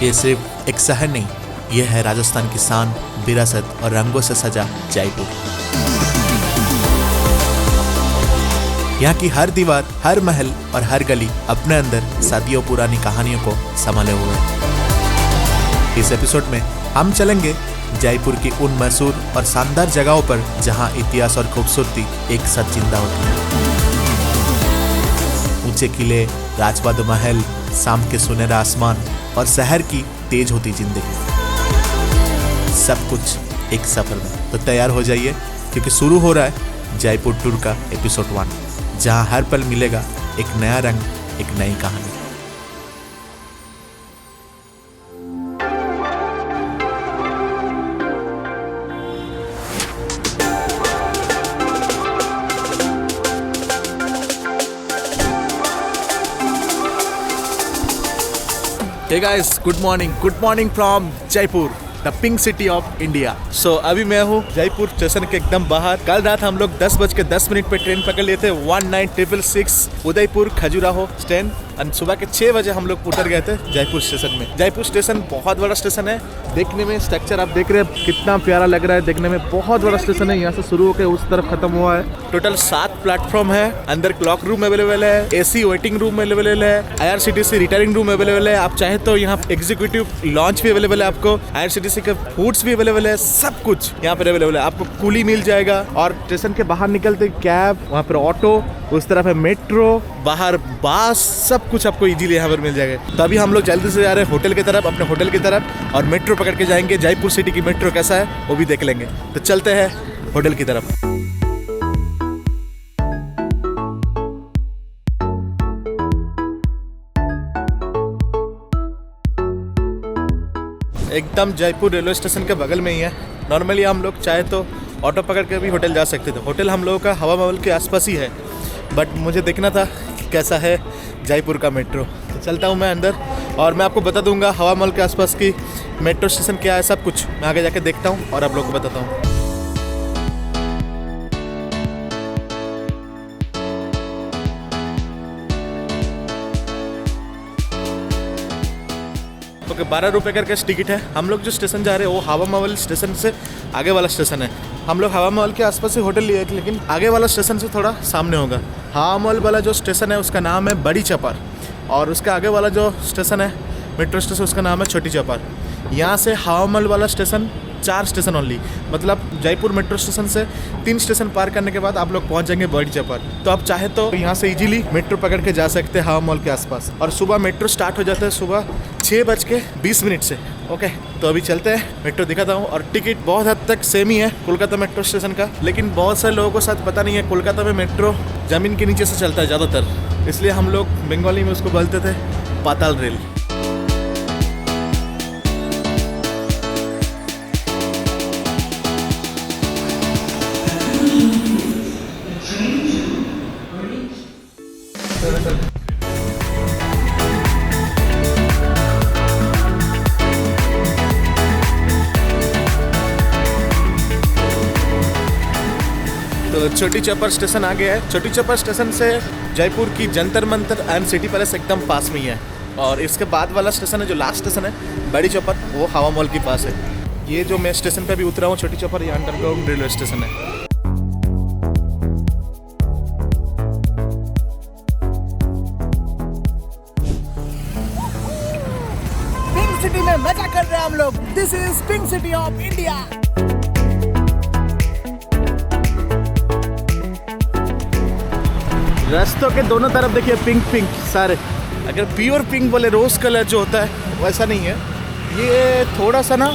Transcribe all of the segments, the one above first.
ये सिर्फ एक शहर नहीं, यह है राजस्थान की शान, विरासत और रंगों से सजा जयपुर। यहाँ की हर दीवार, हर महल और हर गली अपने अंदर सदियों पुरानी कहानियों को संभाले हुए है। इस एपिसोड में हम चलेंगे जयपुर की उन मशहूर और शानदार जगहों पर जहाँ इतिहास और खूबसूरती एक साथ जिंदा होती है। ऊंचे किले, राजवाद महल, शाम के सुनहरा आसमान और शहर की तेज होती जिंदगी, सब कुछ एक सफर में। तो तैयार हो जाइए क्योंकि शुरू हो रहा है जयपुर टूर का एपिसोड 1, जहां हर पल मिलेगा एक नया रंग, एक नई कहानी। Hey guys, good morning from Jaipur, the pink city of India. So अभी मैं हूँ जयपुर स्टेशन के एकदम बाहर। कल रात हम लोग 10:10 पे ट्रेन पकड़ लिए थे 19666 उदयपुर खजुराहो स्टैंड, और सुबह के 6 बजे हम लोग उतर गए थे जयपुर स्टेशन में। जयपुर स्टेशन बहुत बड़ा स्टेशन है, देखने में स्ट्रक्चर आप देख रहे हैं कितना प्यारा लग रहा है, देखने में बहुत बड़ा स्टेशन है। यहाँ से शुरू होकर उस तरफ खत्म हुआ है। टोटल 7 प्लेटफॉर्म है, अंदर क्लॉक रूम अवेलेबल है, AC वेटिंग रूम अवेलेबल है, IRCTC रिटायरिंग रूम अवेलेबल है। आप चाहे तो यहाँ एग्जीक्यूटिव लॉन्च भी अवेलेबल है, आपको IRCTC के फूड्स भी अवेलेबल है, सब कुछ यहाँ पर अवेलेबल है। आपको कूली मिल जाएगा। और स्टेशन के बाहर निकलते कैब, वहाँ पर ऑटो, उस तरफ है मेट्रो, बाहर बस, सब कुछ आपको इजीली यहाँ पर मिल जाएगा। तो अभी हम लोग जल्दी से जा रहे हैं होटल की तरफ, अपने होटल की तरफ, और मेट्रो पकड़ के जाएंगे। जयपुर सिटी की मेट्रो कैसा है वो भी देख लेंगे। तो चलते हैं होटल की तरफ। एकदम जयपुर रेलवे स्टेशन के बगल में ही है। नॉर्मली हम लोग चाहे तो ऑटो पकड़ के भी होटल जा सकते थे। होटल हम लोगों का हवा महल के आसपास ही है, बट मुझे देखना था कि कैसा है जयपुर का मेट्रो। तो चलता हूँ मैं अंदर और मैं आपको बता दूंगा हवा महल के आसपास की मेट्रो स्टेशन क्या है, सब कुछ मैं आगे जाके देखता हूँ और आप लोगों को बताता हूँ। ओके, 12 रुपये करके टिकट है। हम लोग जो स्टेशन जा रहे हैं वो हवा महल स्टेशन से आगे वाला स्टेशन है। हम लोग हवा महल के आसपास से होटल लिए, लेकिन आगे वाला स्टेशन से थोड़ा सामने होगा। हवा महल वाला जो स्टेशन है उसका नाम है बड़ी चपार, और उसका आगे वाला जो स्टेशन है मेट्रो स्टेशन उसका नाम है छोटी चपार। यहाँ से हवा महल वाला स्टेशन 4 स्टेशन ओनली, मतलब जयपुर मेट्रो स्टेशन से 3 स्टेशन पार करने के बाद आप लोग पहुँच जाएंगे बड़ी चपार। तो आप चाहे तो यहाँ से इजीली मेट्रो पकड़ के जा सकते हैं हवा महल के आसपास। और सुबह मेट्रो स्टार्ट हो जाता है सुबह 6:20 से। ओके, तो अभी चलते हैं, मेट्रो दिखाता हूँ। और टिकट बहुत हद तक सेम ही है कोलकाता मेट्रो स्टेशन का, लेकिन बहुत सारे लोगों को साथ पता नहीं है कोलकाता में मेट्रो जमीन के नीचे से चलता है ज़्यादातर, इसलिए हम लोग बंगाली में उसको बोलते थे पाताल रेल। तो छोटी चौपर स्टेशन आ गया है। छोटी चौपर स्टेशन से जयपुर की Jantar Mantar and city palace एकदम पास में ही है। और इसके बाद वाला स्टेशन है जो लास्ट स्टेशन है बड़ी चौपर, वो हवा महल के पास है। ये जो मैं स्टेशन पे भी उतरा हूँ छोटी चौपर, ये अंडरग्राउंड रेलवे स्टेशन है। पिंक सिटी में मजा कर रहे हैं हम लोग। This is pink city of India. रास्तों के दोनों तरफ देखिए पिंक पिंक सारे। अगर प्योर पिंक बोले रोज कलर जो होता है वैसा नहीं है, ये थोड़ा सा ना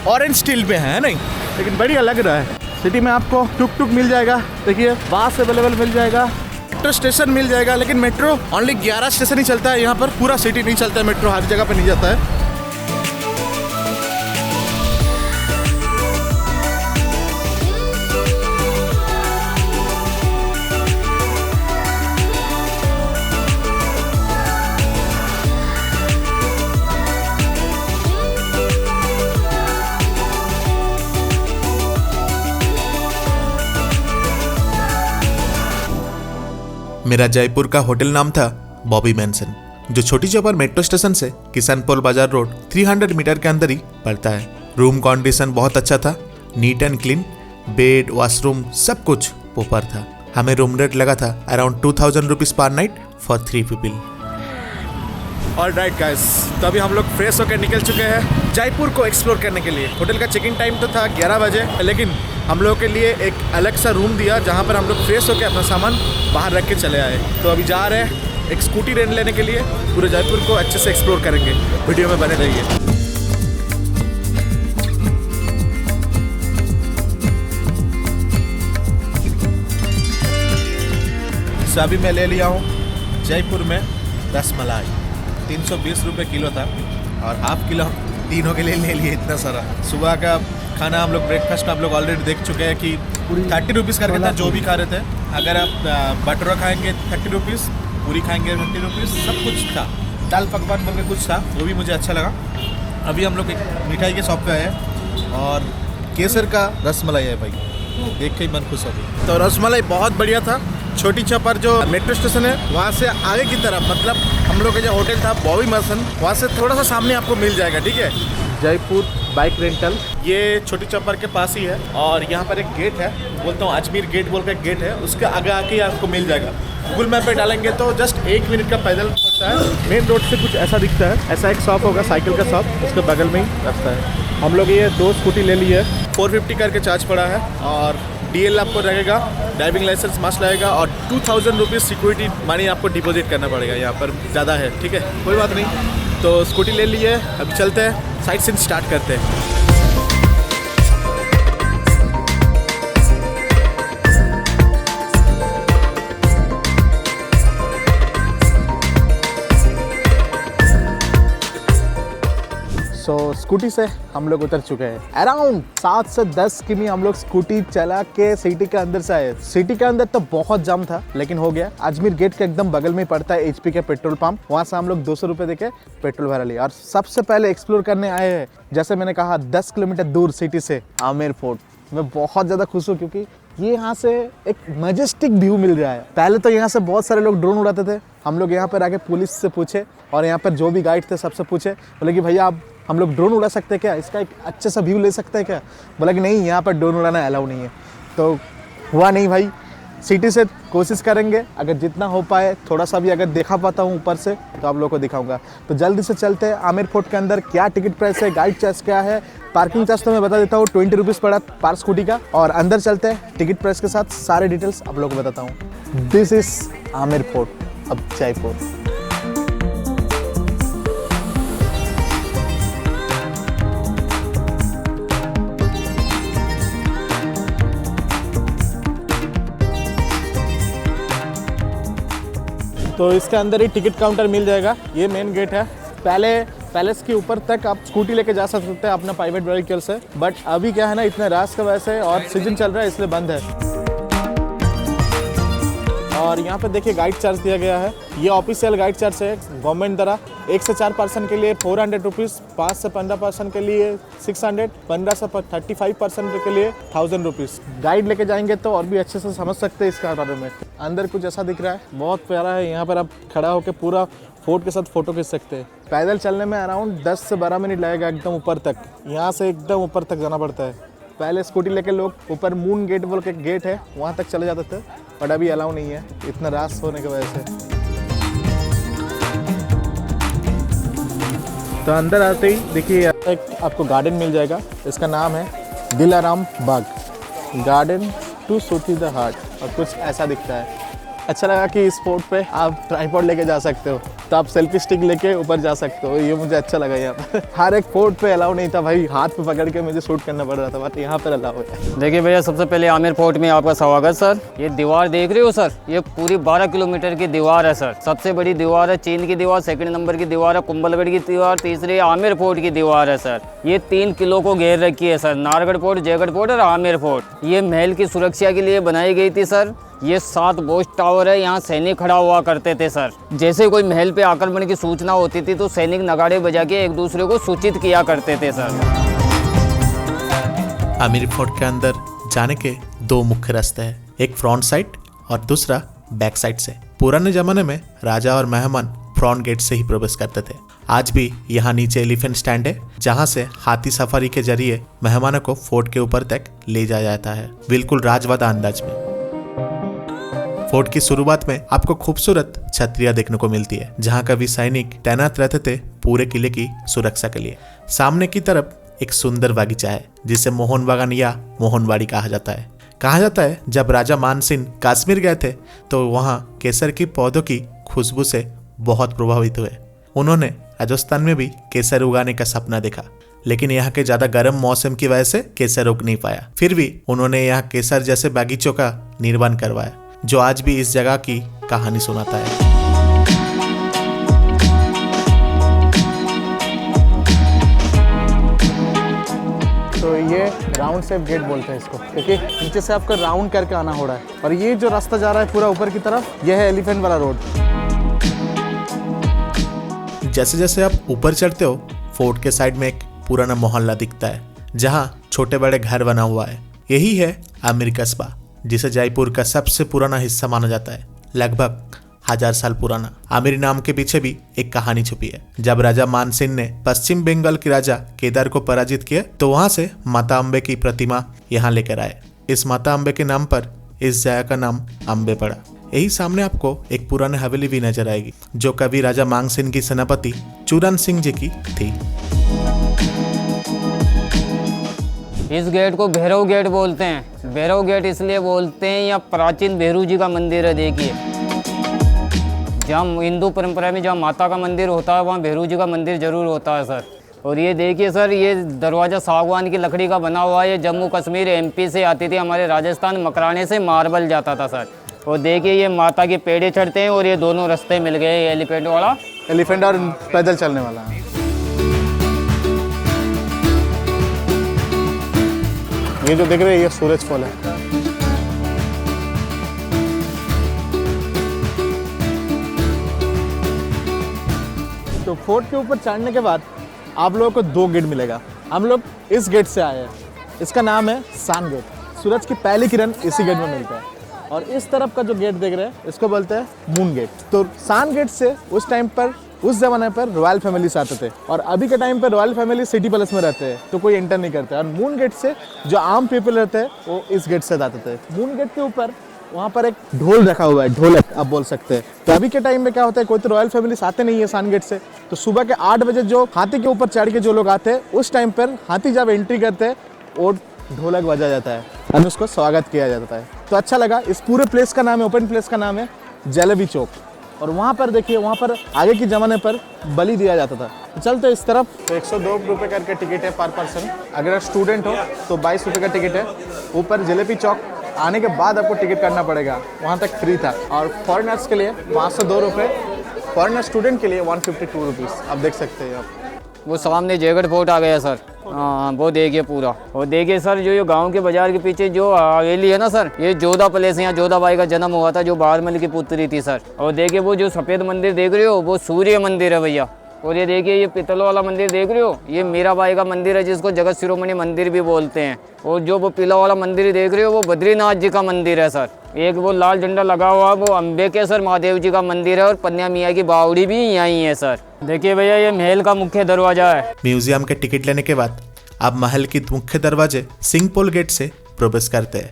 ऑरेंज स्टील में है नहीं, लेकिन बढ़िया लग रहा है। सिटी में आपको टुक टुक मिल जाएगा, देखिए बस अवेलेबल मिल जाएगा, मेट्रो स्टेशन मिल जाएगा, लेकिन मेट्रो ओनली 11 स्टेशन ही चलता है यहाँ पर, पूरा सिटी नहीं चलता है मेट्रो, हर जगह पर नहीं जाता है। मेरा जयपुर का होटल नाम था बॉबी मैंसन, जो छोटी चौपर मेट्रो स्टेशन से किशनपोल बाजार रोड 300 मीटर के अंदर ही पड़ता है। रूम कंडीशन बहुत अच्छा था, neat and clean, bed, washroom सब कुछ ऊपर था। हमें रूम रेट लगा था around 2000 rupees per night for 3 people. Alright guys, तो अभी हम लोग फ्रेश होकर निकल चुके हैं जयपुर को एक्सप्लोर करने के लिए। होटल का चेकिंग टाइम तो था 11 बजे, लेकिन हम लोगों के लिए एक अलग सा रूम दिया जहाँ पर हम लोग फ्रेश होकर अपना सामान बाहर रख के चले आए। तो अभी जा रहे हैं एक स्कूटी रेंट लेने के लिए, पूरे जयपुर को अच्छे से एक्सप्लोर करेंगे। वीडियो में बने रहिए। तो अभी मैं ले लिया हूँ जयपुर में रसमलाई, 320 रुपये किलो था और हाफ किलो तीनों के लिए ले लिए इतना सारा। सुबह का खाना हम लोग ब्रेकफास्ट का हम लोग ऑलरेडी देख चुके हैं कि 30 रुपीज़ करके था जो भी खा रहे थे। अगर आप भटूरा खाएंगे 30 रुपीज़, पूरी खाएंगे 30 रुपीज़, सब कुछ था। दाल पकवान बोल के कुछ था, वो भी मुझे अच्छा लगा। अभी हम लोग एक मिठाई के शॉप पे आए हैं और केसर का रसमलाई है भाई, देख के ही मन खुश हो गया। तो रसमलाई बहुत बढ़िया था। छोटी चौपर जो मेट्रो स्टेशन है वहाँ से आगे की तरफ, मतलब हम लोग का जो होटल था बॉबी मसन, वहाँ से थोड़ा सा सामने आपको मिल जाएगा। ठीक है, जयपुर बाइक रेंटल, ये छोटी चौपर के पास ही है। और यहाँ पर एक गेट है, बोलता हूँ अजमेर गेट बोल कर एक गेट है, उसके आगे आके ही आपको मिल जाएगा। गूगल मैप पे डालेंगे तो जस्ट 1 मिनट का पैदल पड़ता है। मेन रोड से कुछ ऐसा दिखता है, ऐसा एक शॉप होगा साइकिल का शॉप, उसके बगल में ही रास्ता है। हम लोग ये 2 स्कूटी ले ली है, 450 करके चार्ज पड़ा है और DL आपको लगेगा, ड्राइविंग लाइसेंस मस्ट लगेगा और 2000 रुपीज़ सिक्योरिटी मनी आपको डिपॉजिट करना पड़ेगा। यहाँ पर ज़्यादा है, ठीक है, कोई बात नहीं। तो स्कूटी ले ली है, अभी चलते हैं, साइड सीन स्टार्ट करते हैं। तो स्कूटी से हम लोग उतर चुके हैं। अराउंड 7 से 10 किमी हम लोग स्कूटी चला के सिटी के अंदर से आए। सिटी के अंदर तो बहुत जाम था, लेकिन हो गया। अजमेर गेट के एकदम बगल में पड़ता है HP के पेट्रोल पंप, वहाँ से हम लोग 200 रुपये देके पेट्रोल भरा लिया। और सबसे पहले एक्सप्लोर करने आए हैं, जैसे मैंने कहा 10 किलोमीटर दूर सिटी से आमेर फोर्ट। मैं बहुत ज़्यादा खुश हूँ क्योंकि ये यहाँ से एक मजेस्टिक व्यू मिल रहा है। पहले तो यहाँ से बहुत सारे लोग ड्रोन उड़ाते थे। हम लोग यहाँ पर आके पुलिस से पूछे और यहाँ पर जो भी गाइड थे सबसे पूछे, बोले कि भैया आप हम लोग ड्रोन उड़ा सकते हैं क्या, इसका एक अच्छे सा व्यू ले सकते हैं क्या। बोला कि नहीं, यहाँ पर ड्रोन उड़ाना अलाउ नहीं है। तो हुआ नहीं भाई, सिटी से कोशिश करेंगे, अगर जितना हो पाए थोड़ा सा भी अगर देखा पाता हूँ ऊपर से तो आप लोगों को दिखाऊंगा। तो जल्दी से चलते हैं आमेर फोर्ट के अंदर। क्या टिकट प्राइस है, गाइड चार्ज क्या है, पार्किंग चार्ज तो मैं बता देता हूँ, 20 रुपीज़ पड़ा पर स्कूटी का। और अंदर चलते हैं, टिकट प्राइस के साथ सारे डिटेल्स आप लोगों को बताता हूँ। दिस इज आमेर फोर्ट, अब जयपुर। तो इसके अंदर ही टिकट काउंटर मिल जाएगा, ये मेन गेट है। पहले पैलेस के ऊपर तक आप स्कूटी लेके जा सकते हैं अपना प्राइवेट व्हीकल से, बट अभी क्या है ना, इतने रात का वैसे है और सीजन चल रहा है इसलिए बंद है। और यहाँ पे देखिए गाइड चार्ज दिया गया है, ये ऑफिशियल गाइड चार्ज है गवर्नमेंट द्वारा। 1 से 4 पर्सन के लिए 400 रुपीज़, 5 से 15 पर्सन के लिए 600, 15 से 35 पर्सन के लिए 1000 रुपीज़। गाइड लेके जाएंगे तो और भी अच्छे से समझ सकते हैं इसके बारे में। अंदर कुछ ऐसा दिख रहा है, बहुत प्यारा है। यहाँ पर आप खड़ा होकर पूरा फोर्ट के साथ फोटो खींच सकते हैं। पैदल चलने में अराउंड 10 से 12 मिनट लगेगा एकदम ऊपर तक। यहाँ से एकदम ऊपर तक जाना पड़ता है। पहले स्कूटी लेके लोग ऊपर मून गेट बोल के गेट है वहाँ तक चले जाते थे, बट अभी अलाउ नहीं है इतना रास होने की वजह से। तो अंदर आते ही देखिए एक आपको गार्डन मिल जाएगा, इसका नाम है Dilaram Bagh garden to suit the heart, और कुछ ऐसा दिखता है। अच्छा लगा कि इस फोर्ट पे आप ट्राइपॉड लेके जा सकते हो, तो आप सेल्फी स्टिक लेके ऊपर जा सकते हो, ये मुझे अच्छा लगा। यहाँ पर हर एक फोर्ट पे अलाउ नहीं था भाई, हाथ पे पकड़ के मुझे शूट करना पड़ रहा था, बट यहाँ पर अलाउ है। देखिए भैया, सबसे पहले आमेर फोर्ट में आपका स्वागत सर। ये दीवार देख रहे हो सर, ये पूरी 12 किलोमीटर की दीवार है सर। सबसे बड़ी दीवार है चीन की दीवार, सेकंड नंबर की दीवार है कुंभलगढ़ की दीवार, तीसरी आमेर फोर्ट की दीवार है सर। ये 3 किलो को घेर रखी है sir, Nahargarh fort, Jaigarh fort और आमेर फोर्ट। ये महल की सुरक्षा के लिए बनाई गई थी सर। ये 7 वॉच टावर है, यहाँ सैनिक खड़ा हुआ करते थे सर। जैसे कोई महल पे आक्रमण की सूचना होती थी तो सैनिक नगाड़े बजा के एक दूसरे को सूचित किया करते थे सर। आमेर फोर्ट के अंदर जाने के 2 मुख्य रास्ते हैं, एक फ्रंट साइड और दूसरा बैक साइड से। पुराने जमाने में राजा और मेहमान फ्रंट गेट से ही प्रवेश करते थे। आज भी यहाँ नीचे एलिफेंट स्टैंड है, जहाँ से हाथी सफारी के जरिए मेहमानों को फोर्ट के ऊपर तक ले जाया जाता है, बिल्कुल राजवादा अंदाज में। फोर्ट की शुरुआत में आपको खूबसूरत छतरियां देखने को मिलती है, जहाँ कभी सैनिक तैनात रहते थे पूरे किले की सुरक्षा के लिए। सामने की तरफ एक सुंदर बागीचा है, जिसे मोहन बागान या मोहनबाड़ी कहा जाता है। कहा जाता है जब राजा मानसिंह कश्मीर गए थे तो वहाँ केसर की पौधों की खुशबू से बहुत प्रभावित हुए। उन्होंने राजस्थान में भी केसर उगाने का सपना देखा, लेकिन यहाँ के ज्यादा गर्म मौसम की वजह से केसर उग नहीं पाया। फिर भी उन्होंने यहाँ केसर जैसे बागीचों का निर्माण करवाया, जो आज भी इस जगह की कहानी सुनाता है। तो ये राउंड शेप गेट बोलते हैं इसको, क्योंकि नीचे से आपको राउंड करके आना हो रहा है। और ये जो रास्ता जा रहा है पूरा ऊपर की तरफ, ये है एलिफेंट वाला रोड। जैसे जैसे आप ऊपर चढ़ते हो, फोर्ट के साइड में एक पुराना मोहल्ला दिखता है, जहाँ छोटे बड़े घर बना हुआ है। यही है आमिर कस्बा, जिसे जयपुर का सबसे पुराना हिस्सा माना जाता है, लगभग 1000 साल पुराना। आमिर नाम के पीछे भी एक कहानी छुपी है। जब राजा मानसिंह ने पश्चिम बंगाल के राजा केदार को पराजित किया, तो वहां से माता अम्बे की प्रतिमा यहाँ लेकर आए। इस माता अम्बे के नाम पर इस जगह का नाम अम्बे पड़ा। यही सामने आपको एक पुरानी हवेली भी नजर आएगी, जो कभी राजा मानसिंह की सेनापति चूरन सिंह जी की थी। इस गेट को भैरव गेट बोलते हैं। भैरव गेट इसलिए बोलते हैं, यहाँ प्राचीन भैरू जी का मंदिर है। देखिए, जहाँ हिंदू परंपरा में जहाँ माता का मंदिर होता है, वहाँ भैरू जी का मंदिर जरूर होता है सर। और ये देखिए सर, ये दरवाज़ा सागवान की लकड़ी का बना हुआ है। ये जम्मू कश्मीर MP से आती थी, हमारे राजस्थान मकराने से मार्बल जाता था सर। और देखिए, ये माता के पेड़े चढ़ते हैं और ये दोनों रास्ते मिल गए, एलिफेंट वाला, एलिफेंट और पैदल चलने वाला है। ये जो देख रहे हैं, ये सूरज फॉल है। तो फोर्ट के ऊपर चढ़ने के बाद आप लोगों को 2 गेट मिलेगा। हम लोग इस गेट से आए हैं, इसका नाम है सान गेट। सूरज की पहली किरण इसी गेट में मिलता है। और इस तरफ का जो गेट देख रहे हैं, इसको बोलते हैं मून गेट। तो सान गेट से उस टाइम पर, उस जमाने पर रॉयल फैमिली से आते थे, और अभी के टाइम पर रॉयल फैमिली सिटी पैलेस में रहते हैं, तो कोई एंटर नहीं करते। और मून गेट से जो आम पीपल रहते हैं, वो इस गेट से जाते थे। मून गेट के ऊपर वहाँ पर एक ढोल रखा हुआ है, ढोलक आप बोल सकते हैं। तो अभी के टाइम में क्या होता है, कोई तो रॉयल फैमिली आते नहीं है सान गेट से, तो सुबह के 8 बजे जो हाथी के ऊपर चढ़ के जो लोग आते हैं, उस टाइम पर हाथी जब एंट्री करते हैं, वो ढोलक बजा जाता है और उसको स्वागत किया जाता है। तो अच्छा लगा। इस पूरे प्लेस का नाम है, ओपन प्लेस का नाम है जलेबी चौक। और वहाँ पर देखिए, वहाँ पर आगे के ज़माने पर बलि दिया जाता था। तो चलते इस तरफ। तो 102 रुपये करके टिकट है पर पर्सन। अगर आप स्टूडेंट हो तो 22 रुपये का टिकट है। ऊपर जलेबी चौक आने के बाद आपको टिकट करना पड़ेगा, वहाँ तक फ्री था। और फॉरेनर्स के लिए 502 रुपये, फॉरेनर स्टूडेंट के लिए 152 रुपीज़। आप देख सकते हैं। आप वो सामने जयगढ़ फोर्ट आ गया सर। हाँ, वो देखिए पूरा। और देखिए सर, जो ये गांव के बाजार के पीछे जो हवेली है ना सर, ये जोधा पैलेस, यहाँ जोधा बाई का जन्म हुआ था, जो बारमल की पुत्री थी सर। और देखिए, वो जो सफ़ेद मंदिर देख रहे हो, वो सूर्य मंदिर है भैया। और ये देखिए, ये पितलों वाला मंदिर देख रहे हो, ये मीराबाई का मंदिर है, जिसको जगत शिरोमणि मंदिर भी बोलते हैं। और जो वो पीला वाला मंदिर देख रहे हो, वो बद्रीनाथ जी का मंदिर है सर। एक वो लाल झंडा लगा हुआ है, वो अम्बेकेश्वर महादेव जी का मंदिर है। और पन्या मियाँ की बावड़ी भी यहीं है सर। देखिए भैया, ये महल का मुख्य दरवाजा है। म्यूजियम के टिकट लेने के बाद आप महल की मुख्य दरवाजे सिंहपोल गेट से प्रवेश करते हैं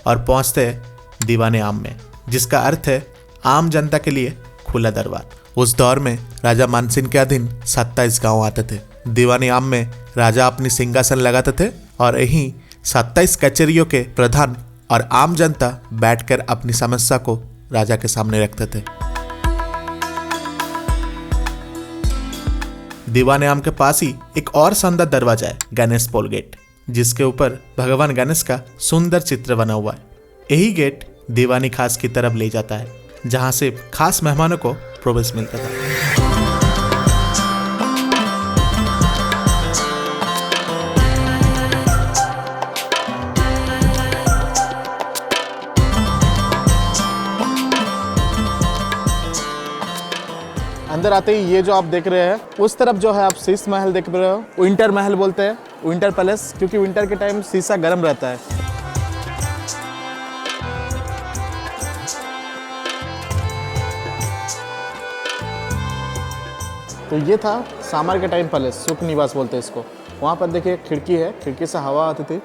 और पहुंचते हैं दीवाने आम में, जिसका अर्थ है आम जनता के लिए खुला दरबार। उस दौर में राजा मानसिंह के अधीन 27 गांव आते थे। दीवाने आम में राजा अपनी सिंहासन लगाते थे और यहीं 27 कचहरियों के प्रधान और आम जनता बैठकर अपनी समस्या को राजा के सामने रखते थे। दीवाने आम के पास ही एक और शानदार दरवाजा है, गणेश पोल गेट, जिसके ऊपर भगवान गणेश का सुंदर चित्र बना हुआ है। यही गेट दीवानी खास की तरफ ले जाता है, जहां से खास मेहमानों को प्रवेश मिलता था। अंदर आते ही ये जो आप देख रहे हैं, उस तरफ जो है आप शीश महल देख रहे हो, विंटर महल बोलते हैं, विंटर पैलेस, क्योंकि विंटर के टाइम शीशा गर्म रहता है। तो ये था सामर के टाइम पैलेस, सुख निवास बोलते हैं इसको। वहाँ पर देखिए खिड़की है, खिड़की से हवा आती थी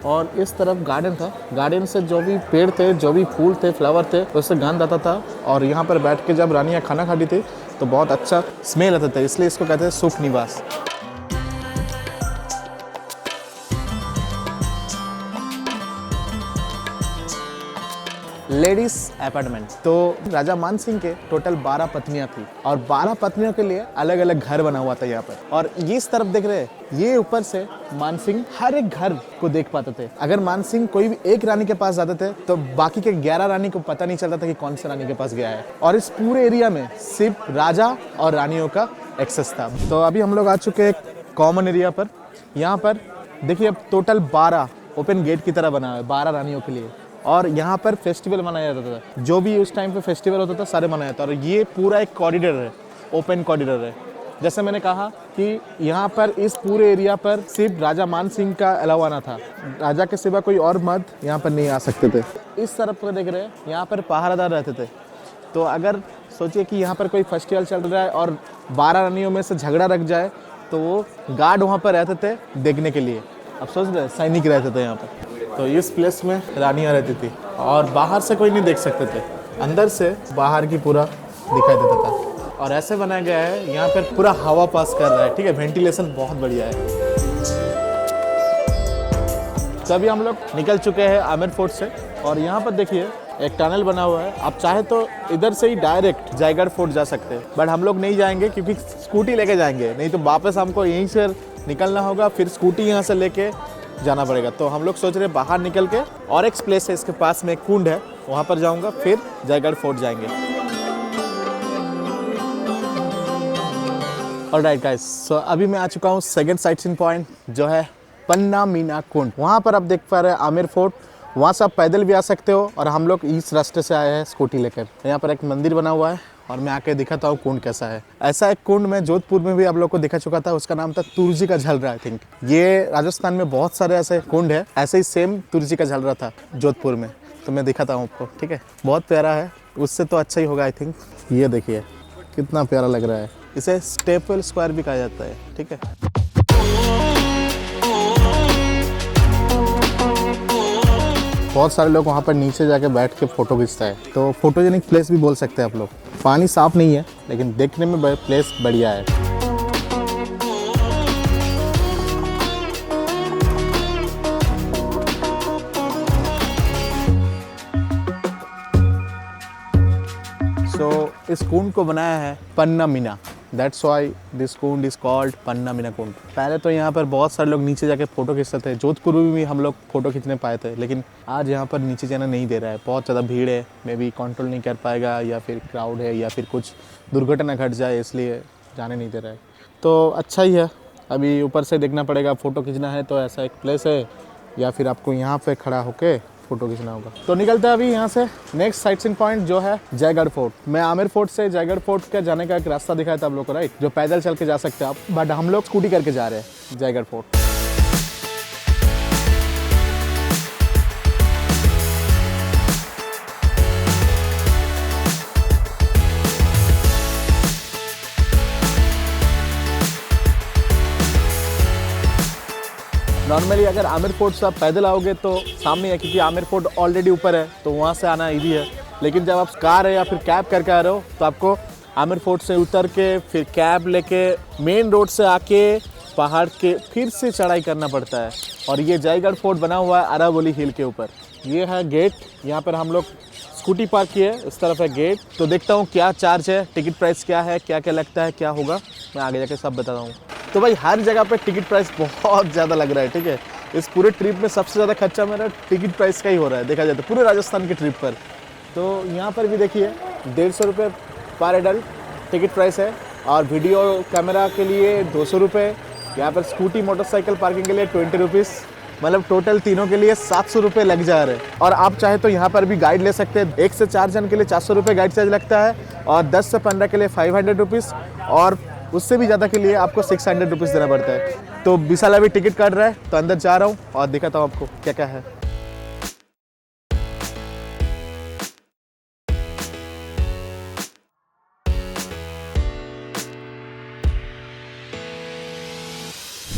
और इस तरफ गार्डन था। गार्डन से जो भी पेड़ थे, जो भी फूल थे, फ्लावर थे, उससे गंध आता था। और यहाँ पर बैठ के जब रानियाँ खाना खाती थी तो बहुत अच्छा स्मेल आता था, इसलिए इसको कहते हैं सुख निवास। Ladies apartment. तो राजा मान सिंह के टोटल 12 पत्नियां थी और 12 पत्नियों के लिए अलग अलग घर बना हुआ था यहाँ पर। और ये इस तरफ देख रहे हैं, ये ऊपर से मान सिंह हर एक घर को देख पाते थे। अगर मान सिंह कोई भी एक रानी के पास जाते थे तो बाकी के 11 रानी को पता नहीं चलता था कि कौन से रानी के पास गया है। और इस पूरे एरिया में सिर्फ राजा और रानियों का एक्सेस था। तो अभी हम लोग आ चुके हैं कॉमन एरिया पर। यहाँ पर देखिए अब टोटल 12 ओपन गेट की तरह बना है 12 रानियों के लिए। और यहाँ पर फेस्टिवल मनाया जाता था, जो भी उस टाइम पे फेस्टिवल होता था सारे मनाया जाता था। और ये पूरा एक कॉरिडोर है, ओपन कॉरिडोर है। जैसे मैंने कहा कि यहाँ पर इस पूरे एरिया पर सिर्फ राजा मान सिंह का अलाउ आना था, राजा के सिवा कोई और मर्द यहाँ पर नहीं आ सकते थे। इस तरफ पर देख रहे हैं, यहाँ पर पहरादार रहते थे। तो अगर सोचिए कि यहाँ पर कोई फेस्टिवल चल रहा है और 12 रानियों में से झगड़ा रख जाए तो वो गार्ड वहाँ पर रहते थे देखने के लिए। अब सोच रहे सैनिक रहते थे यहाँ पर। तो इस प्लेस में रानियाँ रहती थी और बाहर से कोई नहीं देख सकते थे, अंदर से बाहर की पूरा दिखाई देता था। और ऐसे बनाया गया है, यहाँ पर पूरा हवा पास कर रहा है, ठीक है, वेंटिलेशन बहुत बढ़िया है। तो अभी हम लोग निकल चुके हैं आमेर फोर्ट से और यहाँ पर देखिए एक टनल बना हुआ है। आप चाहे तो इधर से ही डायरेक्ट जयगढ़ फोर्ट जा सकते हैं, बट हम लोग नहीं जाएंगे क्योंकि स्कूटी लेके जाएंगे, नहीं तो वापस हमको यहीं से निकलना होगा, फिर स्कूटी यहाँ से लेके जाना पड़ेगा। तो हम लोग सोच रहे हैं बाहर निकल के, और एक प्लेस है इसके पास में एक कुंड है, वहाँ पर जाऊँगा, फिर जयगढ़ फोर्ट जाएंगे। ऑलराइट गाइस, सो अभी मैं आ चुका हूँ सेकंड साइट सीइंग पॉइंट जो है पन्ना मीना कुंड। वहाँ पर आप देख पा रहे हैं आमेर फोर्ट। वहाँ से आप पैदल भी आ सकते हो और हम लोग इस रास्ते से आए हैं स्कूटी लेकर। यहाँ पर एक मंदिर बना हुआ है और मैं आके दिखाता हूँ कुंड कैसा है। ऐसा एक कुंड मैं जोधपुर में भी आप लोग को दिखा चुका था, उसका नाम था तुरजी का झलरा। आई थिंक ये राजस्थान में बहुत सारे ऐसे कुंड है, ऐसे ही सेम तुरजी का झलरा था जोधपुर में। तो मैं दिखाता हूँ आपको, ठीक है। बहुत प्यारा है, उससे तो अच्छा ही होगा आई थिंक। ये देखिए कितना प्यारा लग रहा है। इसे स्टेपल स्क्वायर भी कहा जाता है, ठीक है। बहुत सारे लोग वहाँ पर नीचे जाके बैठ के फ़ोटो खींचता है, तो फोटोजेनिक प्लेस भी बोल सकते हैं आप लोग। पानी साफ नहीं है लेकिन देखने में प्लेस बढ़िया है। इस कुंड को बनाया है Panna Meena, that's why this kund is called Panna Meena Kund. पहले तो यहाँ पर बहुत सारे लोग नीचे जाके फ़ोटो खींचते थे, जोधपुर में भी हम लोग फ़ोटो खींचने पाए थे, लेकिन आज यहाँ पर नीचे जाना नहीं दे रहा है। बहुत ज़्यादा भीड़ है, मे बी कंट्रोल नहीं कर पाएगा, या फिर क्राउड है, या फिर कुछ दुर्घटना घट जाए, इसलिए जाने नहीं दे रहा है। तो अच्छा ही है, अभी ऊपर से देखना पड़ेगा। फ़ोटो खींचना है तो ऐसा एक प्लेस है, या फिर आपको यहाँ पर खड़ा होके फोटो खींचना होगा। तो निकलते हैं अभी यहाँ से नेक्स्ट साइट सीइंग पॉइंट जो है जयगढ़ फोर्ट। मैं आमेर फोर्ट से जयगढ़ फोर्ट के जाने का एक रास्ता दिखाया था आप लोग को, राइट, जो पैदल चल के जा सकते हैं आप, बट हम लोग स्कूटी करके जा रहे हैं जयगढ़ फोर्ट। नॉर्मली अगर आमेर फोर्ट से आप पैदल आओगे तो सामने है, क्योंकि आमेर फोर्ट ऑलरेडी ऊपर है, तो वहाँ से आना इजी है। लेकिन जब आप कार है या फिर कैब करके आ रहे हो तो आपको आमेर फोर्ट से उतर के फिर कैब लेके मेन रोड से आके पहाड़ के फिर से चढ़ाई करना पड़ता है। और ये जयगढ़ फोर्ट बना हुआ है अरावली हिल के ऊपर। ये है गेट, यहाँ पर हम लोग स्कूटी पार्क किए, इस तरफ है गेट। तो देखता हूँ क्या चार्ज है, टिकट प्राइस क्या है, क्या क्या लगता है, क्या होगा, मैं आगे जाके सब बताता हूँ। तो भाई हर जगह पे टिकट प्राइस बहुत ज़्यादा लग रहा है, ठीक है। इस पूरे ट्रिप में सबसे ज़्यादा खर्चा मेरा टिकट प्राइस का ही हो रहा है, देखा जाए तो पूरे राजस्थान की ट्रिप पर। तो यहाँ पर भी देखिए 150 रुपये पर एडल्ट टिकट प्राइस है, और वीडियो कैमरा के लिए 200 रुपये। यहाँ पर स्कूटी मोटरसाइकिल पार्किंग के लिए 20 रुपीज़, मतलब टोटल तीनों के लिए 700 रुपये लग जा रहे हैं। और आप चाहे तो यहाँ पर भी गाइड ले सकते हैं। 1 से 4 जन के लिए 400 रुपये गाइड चार्ज लगता है, और 10 से 15 के लिए 500 रुपीज़, और उससे भी ज़्यादा के लिए आपको 600 रुपीज़ देना पड़ता है। तो विशाल अभी टिकट काट रहा है, तो अंदर जा रहा हूँ और दिखाता हूँ आपको क्या क्या है।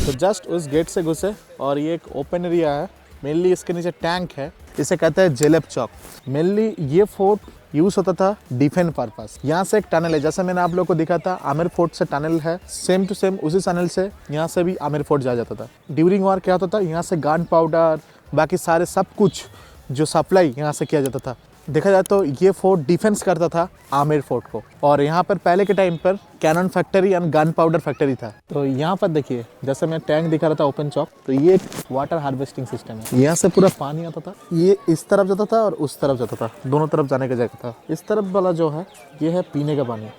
तो जस्ट उस गेट से घुसे और ये एक ओपन एरिया है। मेनली इसके नीचे टैंक है, इसे कहते हैं जेलेब चौक। मेनली ये फोर्ट यूज होता था डिफेंस पर्पस। यहाँ से एक टनल है, जैसे मैंने आप लोगों को दिखा था आमेर फोर्ट से टनल है, सेम टू सेम उसी टनल से यहाँ से भी आमेर फोर्ट जाया जाता था। ड्यूरिंग वॉर क्या होता था, यहाँ से गन पाउडर बाकी सारे सब कुछ जो सप्लाई यहाँ से किया जाता था। देखा जाए तो ये फोर्ट डिफेंस करता था आमेर फोर्ट को। और यहाँ पर पहले के टाइम पर cannon factory and gunpowder factory था। तो यहाँ पर देखिए, जैसे मैं टैंक दिखा रहा था ओपन चौक, तो ये एक वाटर हार्वेस्टिंग सिस्टम है। यहाँ से पूरा पानी आता था, ये इस तरफ जाता था और उस तरफ जाता था, दोनों तरफ जाने का जगह था। इस तरफ वाला जो है ये है पीने का पानी।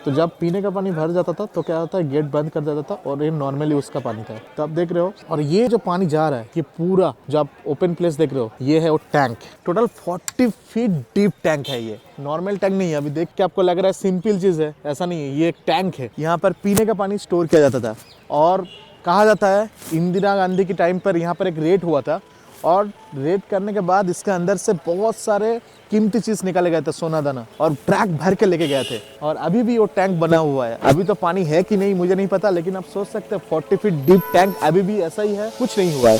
तो जब पीने का पानी भर जाता था तो क्या होता है, गेट बंद कर देता था और ये नॉर्मली उसका पानी था। तो आप देख रहे हो, और ये जो पानी जा रहा है ये पूरा जो आप ओपन प्लेस देख रहे हो, ये है वो tank. Total 40 feet deep tank है। ये नॉर्मल टैंक नहीं है। अभी देख के आपको लग रहा है सिंपल चीज़ है, ऐसा नहीं है। ये एक टैंक है, यहाँ पर पीने का पानी स्टोर किया जाता था। और कहा जाता है इंदिरा गांधी के टाइम पर यहाँ पर एक रेड हुआ था और रेड करने के बाद इसके अंदर से बहुत सारे कीमती चीज़ निकाले गए थे, सोना दाना, और ट्रक भर के लेके गए थे। और अभी भी वो टैंक बना हुआ है। अभी तो पानी है कि नहीं मुझे नहीं पता, लेकिन आप सोच सकते हैं 40 फीट डीप टैंक अभी भी ऐसा ही है, कुछ नहीं हुआ है।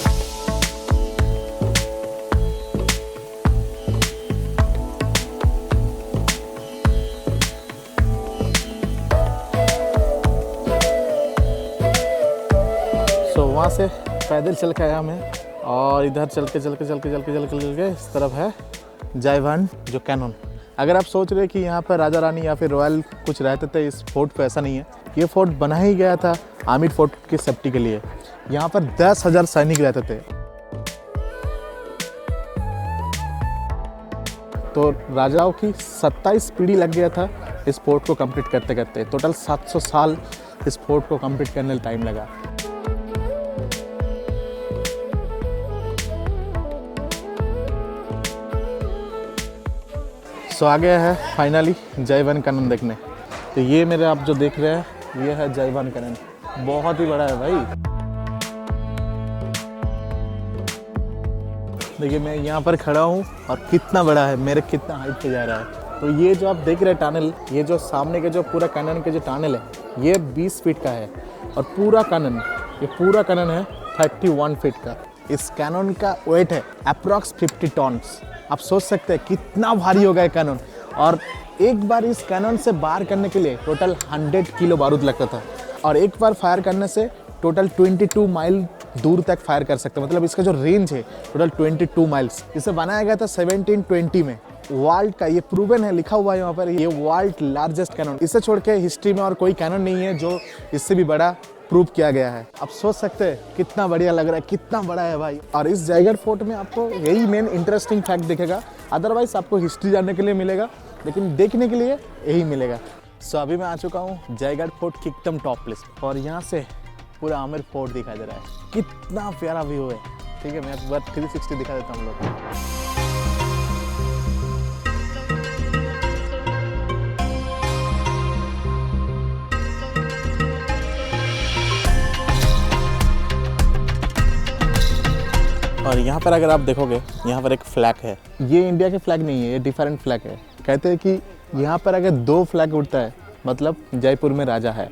सो वहाँ से पैदल चल के आया मैं और इधर चल के इस तरफ है जयवान जो कैनन। अगर आप सोच रहे हैं कि यहाँ पर राजा रानी या फिर रॉयल कुछ रहते थे इस फोर्ट पे, ऐसा नहीं है। ये फोर्ट बना ही गया था आमिर फोर्ट की सेफ्टी के लिए। यहाँ पर 10,000 सैनिक रहते थे। तो राजाओं की 27 पीढ़ी लग गया था इस फोर्ट को कंप्लीट करते करते। टोटल 700 साल इस फोर्ट को कंप्लीट करने में टाइम लगा। सो आ गया है फाइनली जयवान कैनन देखने। तो ये मेरे आप जो देख रहे हैं ये है जयवान कैनन। बहुत ही बड़ा है भाई। देखिए मैं यहाँ पर खड़ा हूँ और कितना बड़ा है, मेरे कितना हाइट पे जा रहा है। तो ये जो आप देख रहे हैं टनल, ये जो सामने के जो पूरा कैनन के जो टनल है ये 20 फीट का है। और पूरा कैनन, ये पूरा कैनन है 31 फीट का। इस कैनन का वेट है अप्रॉक्स 50 टन्स। आप सोच सकते हैं कितना भारी होगा कैनन। और एक बार इस कैनन से बाहर करने के लिए टोटल 100 किलो बारूद लगता था। और एक बार फायर करने से टोटल 22 माइल दूर तक फायर कर सकते हैं। मतलब इसका जो रेंज है टोटल 22 माइल्स। इसे बनाया गया था 1720 में। वर्ल्ड का ये प्रूवन है, लिखा हुआ है यहाँ पर, ये वर्ल्ड लार्जेस्ट कैनन। इसे छोड़ के हिस्ट्री में और कोई कैनन नहीं है जो इससे भी बड़ा प्रूव किया गया है। आप सोच सकते हैं कितना बढ़िया लग रहा है, कितना बड़ा है भाई। और इस जयगढ़ फोर्ट में आपको यही मेन इंटरेस्टिंग फैक्ट दिखेगा। अदरवाइज आपको हिस्ट्री जानने के लिए मिलेगा, लेकिन देखने के लिए यही मिलेगा। सो अभी मैं आ चुका हूँ जयगढ़ फोर्ट की एकदम टॉप प्लेस और यहाँ से पूरा आमेर फोर्ट दिखाई दे रहा है। कितना प्यारा व्यू है। ठीक है, मैं एक बार 360 दिखा देता हूँ लोग को। और यहाँ पर अगर आप देखोगे, यहाँ पर एक फ्लैग है। ये इंडिया के फ्लैग नहीं है, ये डिफरेंट फ्लैग है। कहते हैं कि यहाँ पर अगर 2 फ्लैग उड़ता है मतलब जयपुर में राजा है।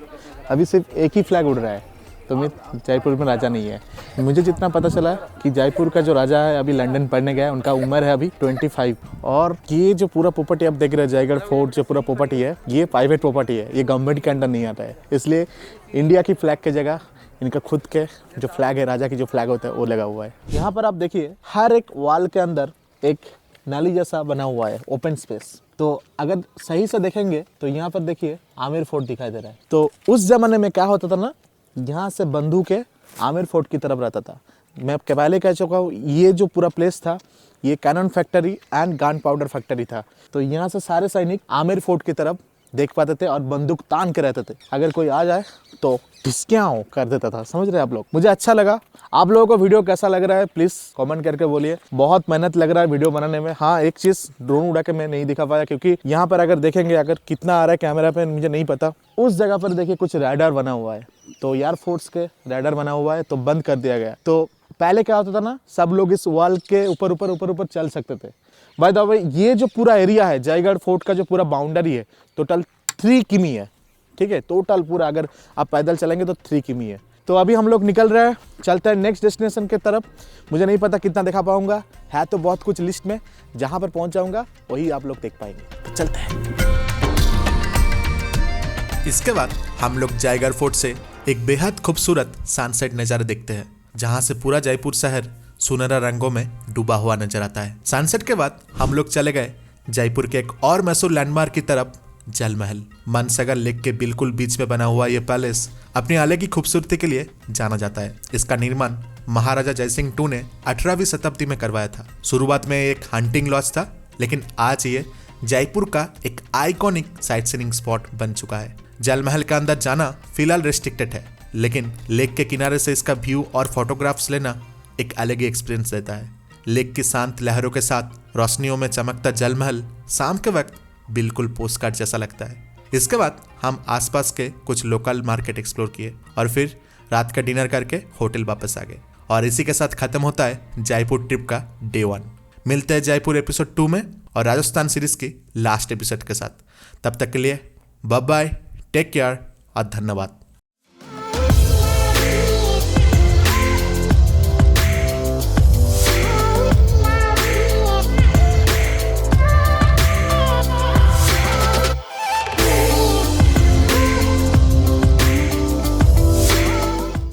अभी सिर्फ एक ही फ्लैग उड़ रहा है, तो मैं जयपुर में राजा नहीं है। मुझे जितना पता चला कि जयपुर का जो राजा है अभी लंदन पढ़ने गया है, उनका उम्र है अभी 25। और ये जो पूरा प्रॉपर्टी आप देख रहे हैं जयगढ़ फोर्ट, जो पूरा प्रॉपर्टी है ये प्राइवेट प्रॉपर्टी है, ये गवर्नमेंट के अंडर नहीं आता है। इसलिए इंडिया की फ्लैग की जगह इनका खुद के जो फ्लैग है, राजा की जो फ्लैग होता है वो लगा हुआ है। यहाँ पर आप देखिए हर एक वॉल के अंदर एक नाली जैसा बना हुआ है, ओपन स्पेस। तो अगर सही से देखेंगे तो यहाँ पर देखिए आमेर फोर्ट दिखाई दे रहा है। तो उस जमाने में क्या होता था ना, यहाँ से बंदूकें आमेर फोर्ट की तरफ रहता था। मैं आपके पहले कह चुका हूँ, ये जो पूरा प्लेस था ये cannon factory and gunpowder factory था। तो यहाँ से सारे सैनिक आमेर फोर्ट की तरफ देख पाते थे और बंदूक तान के रहते थे। अगर कोई आ जाए तो ढिसक्याओ कर देता था। समझ रहे हैं आप लोग? मुझे अच्छा लगा। आप लोगों को वीडियो कैसा लग रहा है प्लीज़ कमेंट करके बोलिए। बहुत मेहनत लग रहा है वीडियो बनाने में। हाँ, एक चीज़ ड्रोन उड़ा के मैं नहीं दिखा पाया, क्योंकि यहाँ पर अगर देखेंगे, अगर कितना आ रहा है कैमरा पे मुझे नहीं पता। उस जगह पर देखिए कुछ रैडार बना हुआ है, तो एयरफोर्स के रैडार बना हुआ है, तो बंद कर दिया गया। तो पहले क्या होता था ना, सब लोग इस वॉल के ऊपर ऊपर ऊपर ऊपर चल सकते थे। बाय द वे, ये जो पूरा एरिया है जयगढ़ फोर्ट का, जो पूरा बाउंड्री है टोटल 3 किमी है। ठीक है, टोटल पूरा अगर आप पैदल चलेंगे तो 3 किमी है। तो अभी हम लोग निकल रहे हैं, चलते हैं नेक्स्ट डेस्टिनेशन के तरफ। मुझे नहीं पता कितना दिखा पाऊंगा, है तो बहुत कुछ लिस्ट में, जहाँ पर पहुँच जाऊँगा वही आप लोग देख पाएंगे। तो चलते हैं। इसके बाद हम लोग जयगढ़ फोर्ट से एक बेहद खूबसूरत सनसेट नज़ारा देखते हैं, जहाँ से पूरा जयपुर शहर सुनहरा रंगों में डूबा हुआ नजर आता है। सनसेट के बाद हम लोग चले गए जयपुर के एक और मशहूर लैंडमार्क की तरफ, जल महल। मनसागर लेक के बिल्कुल बीच में बना हुआ यह पैलेस अपनी अलग ही खूबसूरती के लिए जाना जाता है। इसका निर्माण महाराजा जयसिंह II ने 18वीं शताब्दी में करवाया था। शुरुआत में एक हंटिंग लॉज था, लेकिन आज ये जयपुर का एक आइकॉनिक साइट सीइंग स्पॉट बन चुका है। जल महल का अंदर जाना फिलहाल रेस्ट्रिक्टेड है, लेकिन लेक के किनारे से इसका व्यू और फोटोग्राफ्स लेना एक अलग ही एक्सपीरियंस देता है। लेक की शांत लहरों के साथ रोशनियों में चमकता जल महल शाम के वक्त बिल्कुल पोस्टकार्ड जैसा लगता है। इसके बाद हम आसपास के कुछ लोकल मार्केट एक्सप्लोर किए और फिर रात का डिनर करके होटल वापस आ गए। और इसी के साथ खत्म होता है जयपुर ट्रिप का डे 1। मिलते हैं जयपुर एपिसोड 2 में और राजस्थान सीरीज की लास्ट एपिसोड के साथ। तब तक के लिए बाय बाय, टेक केयर और धन्यवाद।